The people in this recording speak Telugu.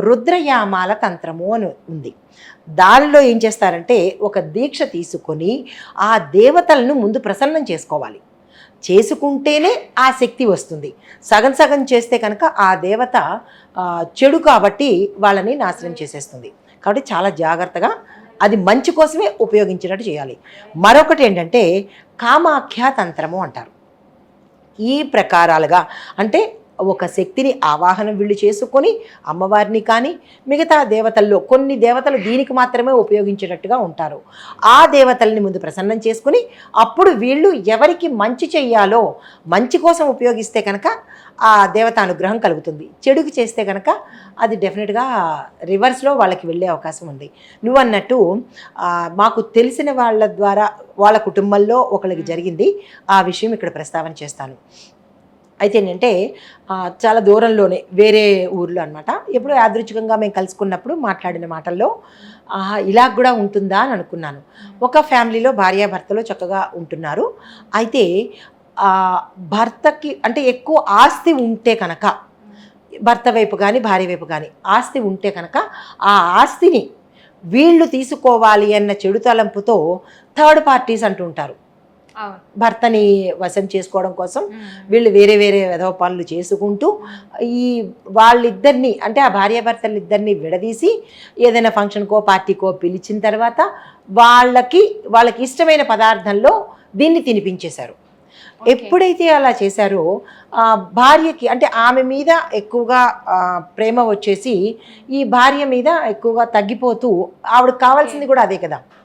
రుద్రయామాల తంత్రము అని ఉంది. దానిలో ఏం చేస్తారంటే ఒక దీక్ష తీసుకొని ఆ దేవతలను ముందు ప్రసన్నం చేసుకోవాలి. చేసుకుంటేనే ఆ శక్తి వస్తుంది. సగం సగం చేస్తే కనుక ఆ దేవత చెడు కాబట్టి వాళ్ళని నాశనం చేసేస్తుంది. కాబట్టి చాలా జాగ్రత్తగా అది మంచి కోసమే ఉపయోగించినట్టు చేయాలి. మరొకటి ఏంటంటే కామాఖ్య తంత్రము అంటారు. ఈ ప్రకారాలుగా అంటే ఒక శక్తిని ఆవాహనం వీళ్ళు చేసుకొని అమ్మవారిని కానీ మిగతా దేవతల్లో కొన్ని దేవతలు దీనికి మాత్రమే ఉపయోగించేటట్టుగా ఉంటారు. ఆ దేవతల్ని ముందు ప్రసన్నం చేసుకుని అప్పుడు వీళ్ళు ఎవరికి మంచి చెయ్యాలో మంచి కోసం ఉపయోగిస్తే కనుక ఆ దేవత అనుగ్రహం కలుగుతుంది. చెడుకు చేస్తే కనుక అది డెఫినెట్గా రివర్స్లో వాళ్ళకి వెళ్ళే అవకాశం ఉంది. నువ్వు అన్నట్టు మాకు తెలిసిన వాళ్ళ ద్వారా వాళ్ళ కుటుంబంలో ఒకరికి జరిగింది. ఆ విషయం ఇక్కడ ప్రస్తావన చేస్తాను. అయితే ఏంటంటే చాలా దూరంలోనే వేరే ఊర్లో అనమాట. ఎప్పుడో యాదృచ్ఛికంగా మేము కలుసుకున్నప్పుడు మాట్లాడిన మాటల్లో ఇలా కూడా ఉంటుందా అని అనుకున్నాను. ఒక ఫ్యామిలీలో భార్యాభర్తలు చక్కగా ఉంటున్నారు. అయితే భర్తకి అంటే ఎక్కువ ఆస్తి ఉంటే కనుక భర్త వైపు కానీ భార్య వైపు కానీ ఆస్తి ఉంటే కనుక ఆ ఆస్తిని వీళ్ళు తీసుకోవాలి అన్న చెడు తలంపుతో థర్డ్ పార్టీస్ అంటుంటారు. భర్తని వశం చేసుకోవడం కోసం వీళ్ళు వేరే వేరే వెధవ పనులు చేసుకుంటూ ఈ వాళ్ళిద్దరిని అంటే ఆ భార్యాభర్తలిద్దరిని విడదీసి ఏదైనా ఫంక్షన్కో పార్టీకో పిలిచిన తర్వాత వాళ్ళకి ఇష్టమైన పదార్థంలో దీన్ని తినిపించేశారు. ఎప్పుడైతే అలా చేశారో భార్యకి అంటే ఆమె మీద ఎక్కువగా ప్రేమ వచ్చేసి ఈ భార్య మీద ఎక్కువగా తగ్గిపోతూ ఆవిడకి కావాల్సింది కూడా అదే కదా,